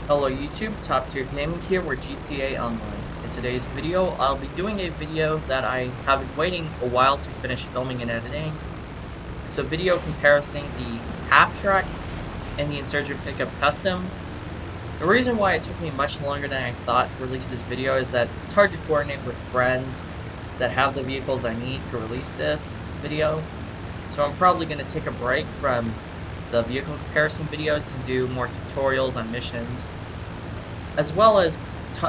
Hello YouTube, Top Tier Gaming here, we're GTA Online. In today's video, I'll be doing a video that I have been waiting a while to finish filming and editing. It's a video comparing the Halftrack and the Insurgent Pickup Custom. The reason why it took me much longer than I thought to release this video is that it's hard to coordinate with friends that have the vehicles I need to release this video. So I'm probably going to take a break from the vehicle comparison videos and do more tutorials on missions, as well as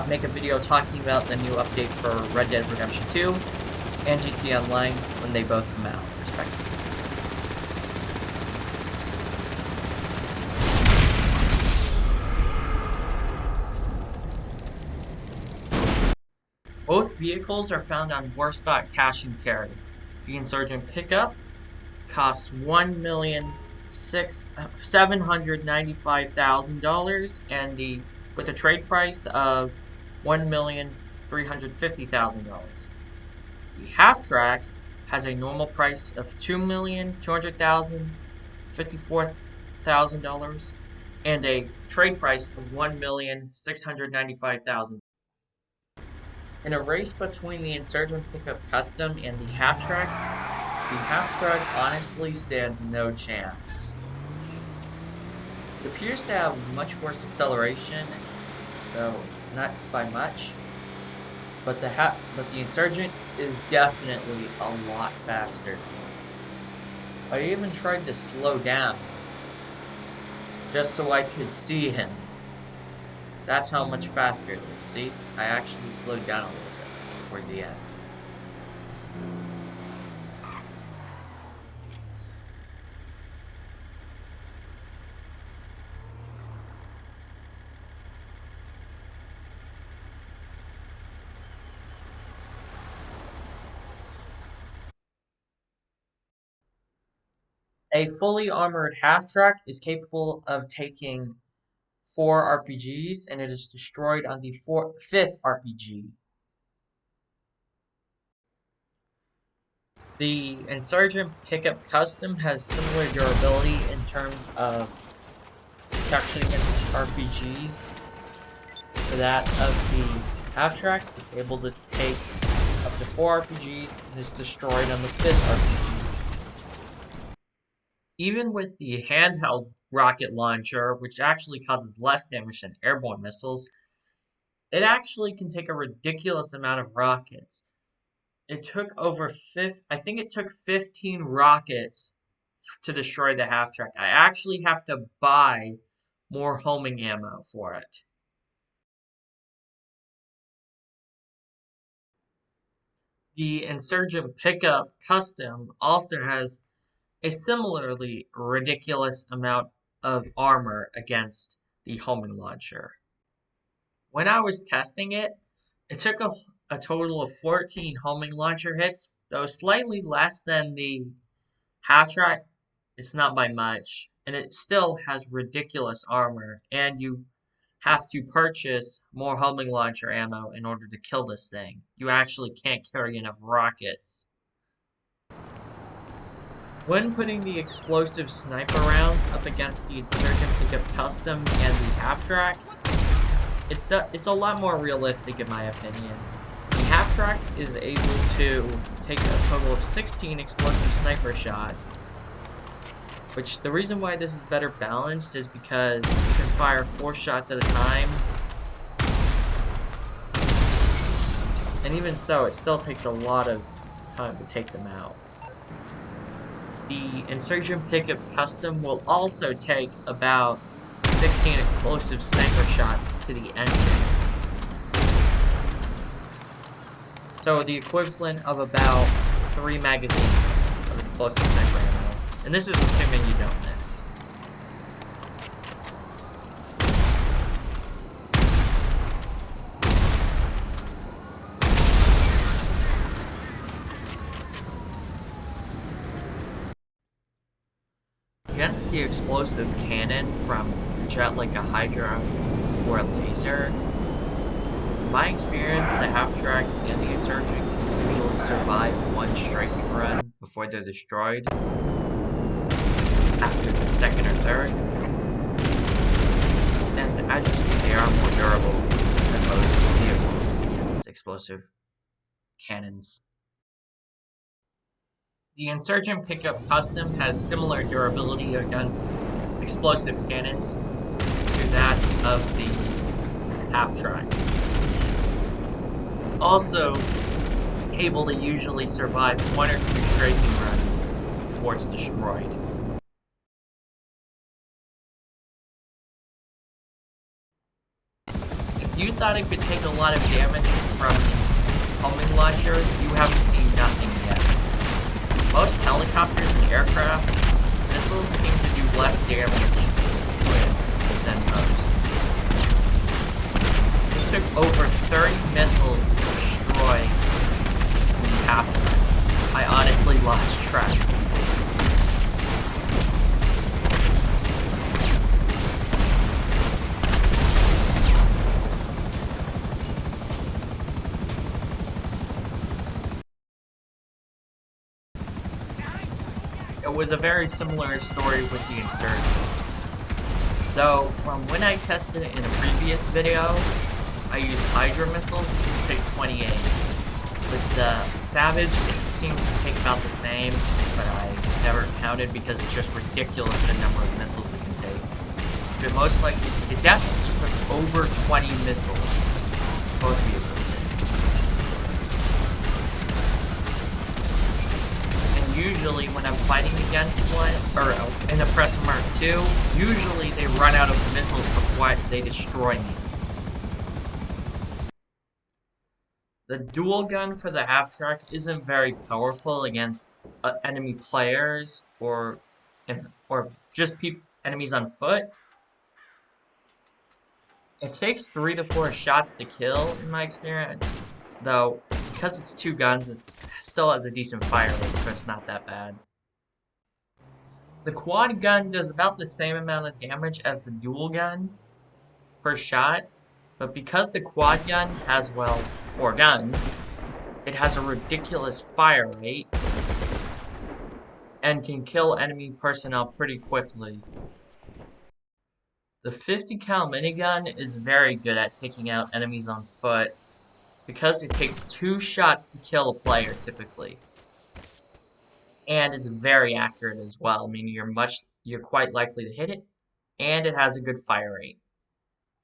make a video talking about the new update for Red Dead Redemption 2 and GTA Online when they both come out, respectively. Both vehicles are found on Warstock Cash and Carry. The Insurgent pickup costs $1,795,000 and with a trade price of $1,350,000. The Halftrack has a normal price of $2,200,054,000 and a trade price of $1,695,000. In a race between the Insurgent Pickup Custom and the Halftrack honestly stands no chance. It appears to have much worse acceleration, though not by much. But the Insurgent is definitely a lot faster. I even tried to slow down, just so I could see him. That's how much faster it is. See, I actually slowed down a little bit toward the end. A fully armored half-track is capable of taking 4 RPGs, and it is destroyed on the 5th RPG. The Insurgent Pickup Custom has similar durability in terms of protection against RPGs to that of the Halftrack. It's able to take up to 4 RPGs and is destroyed on the 5th RPG. Even with the handheld rocket launcher, which actually causes less damage than airborne missiles, it actually can take a ridiculous amount of rockets. It took I think it took 15 rockets to destroy the Halftrack. I actually have to buy more homing ammo for it. The Insurgent Pickup Custom also has a similarly ridiculous amount of armor against the homing launcher. When I was testing it, it took a total of 14 homing launcher hits, though slightly less than the Halftrack. It's not by much, and it still has ridiculous armor, and you have to purchase more homing launcher ammo in order to kill this thing. You actually can't carry enough rockets. When putting the explosive sniper rounds up against the Insurgent Pickup Custom and the Halftrack, it's a lot more realistic in my opinion. The Halftrack is able to take a total of 16 explosive sniper shots, which the reason why this is better balanced is because you can fire 4 shots at a time. And even so, it still takes a lot of time to take them out. The Insurgent Pickup Custom will also take about 16 explosive sniper shots to the engine. So the equivalent of about 3 magazines of explosive sniper ammo. And this is assuming you don't miss. Against the explosive cannon from a jet like a Hydra or a laser, in my experience, the Halftrack and the Insurgent usually survive one strafing run before they're destroyed. After the second or third. And as you see here, explosive cannons. The Insurgent Pickup Custom has similar durability against explosive cannons to that of the Halftrack. Also able to usually survive 1 or 2 scraping runs before it's destroyed. If you thought it could take a lot of damage from the homing launcher, you haven't seen nothing yet. Most helicopters and aircraft missiles seem to do less damage than most. It took over 30 missiles to destroy the Halftrack. I honestly lost track. It was a very similar story with the Insurgent. Though, from when I tested it in a previous video, I used Hydra missiles to take 28. With the Savage, it seems to take about the same, but I never counted because it's just ridiculous the number of missiles it can take. But most likely, it definitely took over 20 missiles. Both vehicles. Usually when I'm fighting against one, or in a Press Mark II, usually they run out of missiles before they destroy me. The dual gun for the Halftrack isn't very powerful against enemy players or just enemies on foot. It takes 3 to 4 shots to kill in my experience, though because it's 2 guns, it still has a decent fire rate, so it's not that bad. The quad gun does about the same amount of damage as the dual gun per shot, but because the quad gun has, well, 4 guns, it has a ridiculous fire rate and can kill enemy personnel pretty quickly. The 50 cal minigun is very good at taking out enemies on foot, because it takes 2 shots to kill a player, typically. And it's very accurate as well, meaning you're quite likely to hit it, and it has a good fire rate.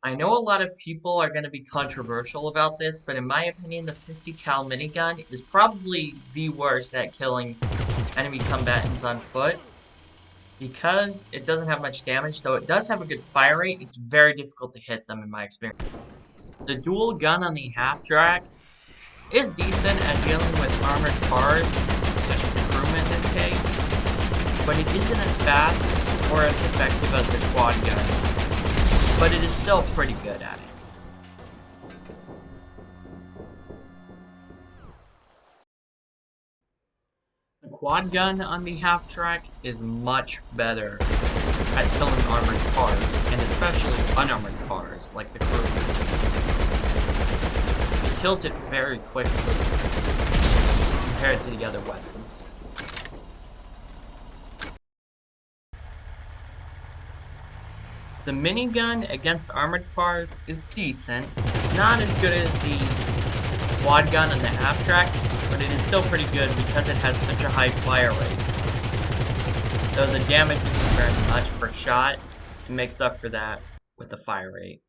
I know a lot of people are going to be controversial about this, but in my opinion, the 50 cal minigun is probably the worst at killing enemy combatants on foot. Because it doesn't have much damage, though it does have a good fire rate, it's very difficult to hit them in my experience. The dual gun on the Halftrack is decent at dealing with armored cars, such as the Crewman in this case, but it isn't as fast or as effective as the quad gun, but it is still pretty good at it. The quad gun on the Halftrack is much better at killing armored cars, and especially unarmored cars, like the Crewman. It kills it very quickly compared to the other weapons. The minigun against armored cars is decent, not as good as the quad gun and the Halftrack, but it is still pretty good because it has such a high fire rate. Though the damage isn't very much per shot, it makes up for that with the fire rate.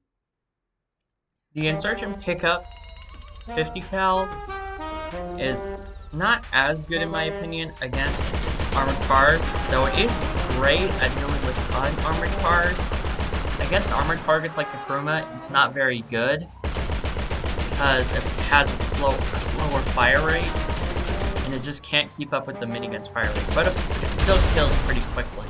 The Insurgent pickup 50 cal is not as good in my opinion against armored cars, though it is great at dealing with unarmored cars. Against armored targets like the Kuruma, it's not very good because it has a slower fire rate, and it just can't keep up with the minigun's fire rate, but it still kills pretty quickly.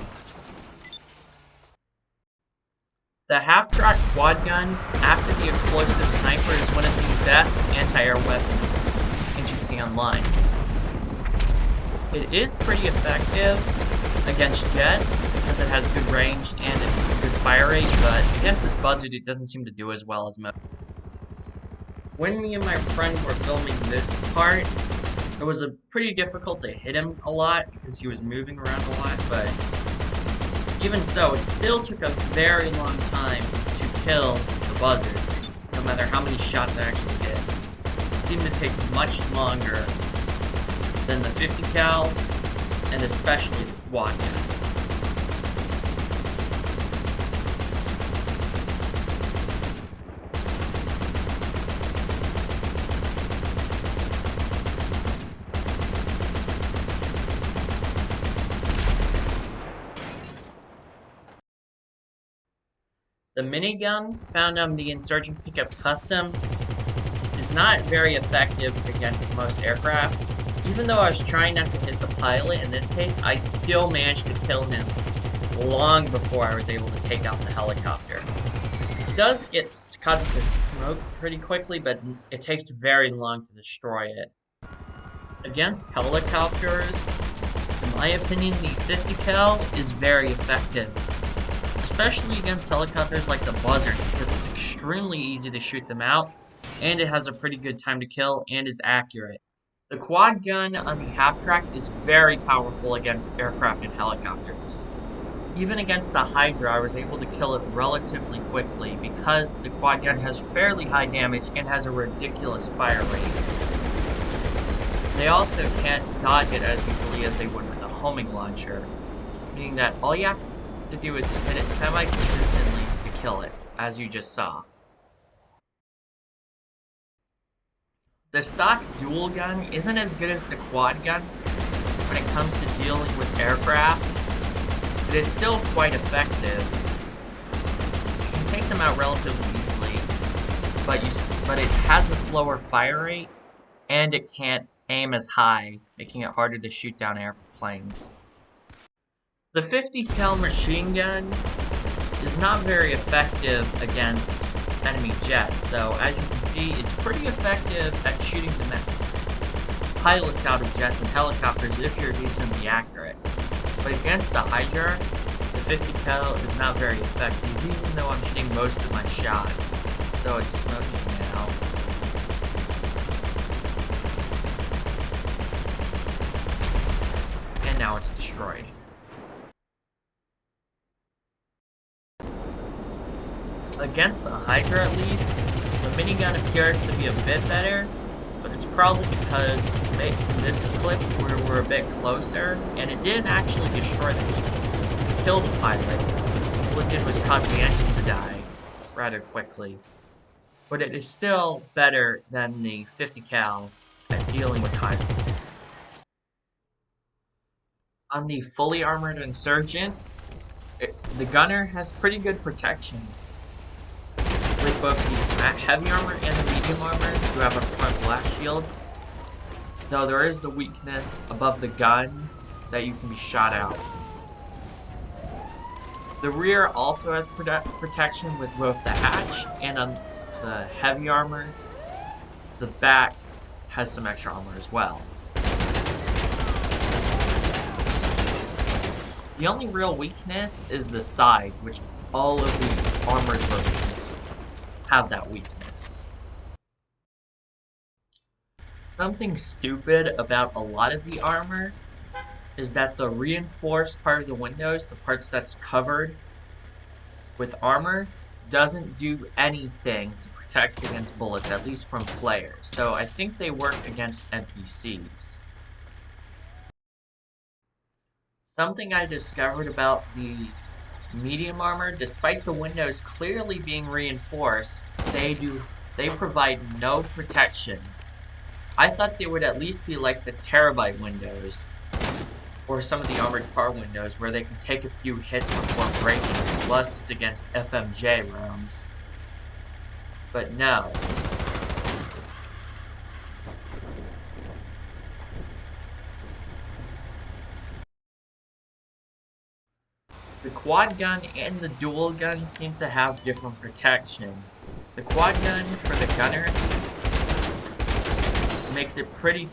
The Halftrack quad gun, after the explosive sniper, is one of the best anti-air weapons in GTA Online. It is pretty effective against jets because it has good range and a good fire rate, but against this buzzard it doesn't seem to do as well as most. When me and my friend were filming this part, it was pretty difficult to hit him a lot because he was moving around a lot, but even so, it still took a very long time to kill the buzzard, no matter how many shots I actually did. seem to take much longer than the 50 cal, and especially the quad gun. The minigun found on the Insurgent Pickup Custom is not very effective against most aircraft. Even though I was trying not to hit the pilot in this case, I still managed to kill him long before I was able to take out the helicopter. It does get caught into smoke pretty quickly, but it takes very long to destroy it. Against helicopters, in my opinion, the 50 cal is very effective. Especially against helicopters like the Buzzard, because it's extremely easy to shoot them out, and it has a pretty good time to kill, and is accurate. The quad gun on the Halftrack is very powerful against aircraft and helicopters. Even against the Hydra, I was able to kill it relatively quickly, because the quad gun has fairly high damage and has a ridiculous fire rate. They also can't dodge it as easily as they would with a homing launcher, meaning that all you have to do is hit it semi-consistently to kill it, as you just saw. The stock dual gun isn't as good as the quad gun when it comes to dealing with aircraft. It is still quite effective. You can take them out relatively easily, but it has a slower fire rate, and it can't aim as high, making it harder to shoot down airplanes. The 50 cal machine gun is not very effective against enemy jets, though as you can see, it's pretty effective at shooting the pilots out of jets and helicopters if you're decently accurate. But against the Hydra, the 50 cal is not very effective, even though I'm hitting most of my shots, though it's smoking now. And now it's destroyed. Against the Hydra, at least, the minigun appears to be a bit better, but it's probably because in this clip we're a bit closer, and it didn't actually destroy kill the pilot. What it did was cause the engine to die rather quickly. But it is still better than the 50 cal at dealing with Hydras. On the fully armored Insurgent, the gunner has pretty good protection with both the heavy armor and the medium armor, who have a front blast shield. Though there is the weakness above the gun that you can be shot out. The rear also has protection with both the hatch and on the heavy armor. The back has some extra armor as well. The only real weakness is the side, which all of the armored versions have that weakness. Something stupid about a lot of the armor is that the reinforced part of the windows, the parts that's covered with armor, doesn't do anything to protect against bullets, at least from players. So I think they work against NPCs. Something I discovered about the medium armor, despite the windows clearly being reinforced, they provide no protection. I thought they would at least be like the Terabyte windows, or some of the armored car windows, where they can take a few hits before breaking, plus it's against FMJ rounds. But no. The quad gun and the dual gun seem to have different protection. The quad gun, for the gunner at least, makes it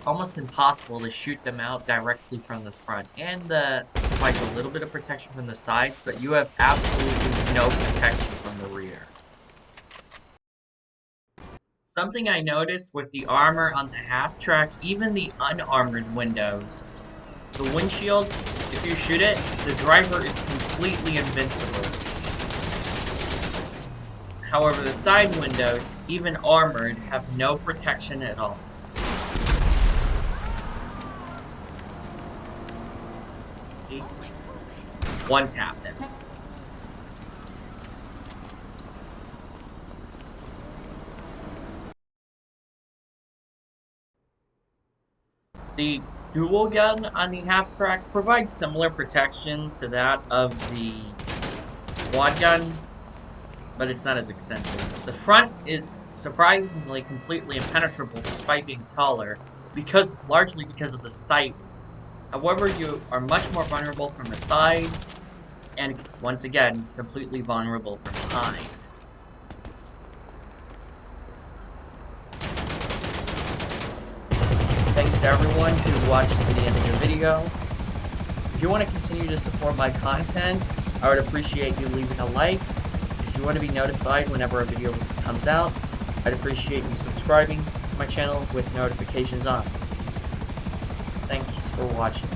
almost impossible to shoot them out directly from the front. And provides a little bit of protection from the sides, but you have absolutely no protection from the rear. Something I noticed with the armor on the Halftrack, even the unarmored windows, the windshield, if you shoot it, the driver is completely invincible. However, the side windows, even armored, have no protection at all. See? One tap then. The dual gun on the Halftrack provides similar protection to that of the quad gun, but it's not as extensive. The front is surprisingly completely impenetrable despite being taller, largely because of the sight. However, you are much more vulnerable from the side, and once again, completely vulnerable from behind. Thanks to everyone who watched to the end of the video. If you want to continue to support my content, I would appreciate you leaving a like. If you want to be notified whenever a video comes out, I'd appreciate you subscribing to my channel with notifications on. Thanks for watching.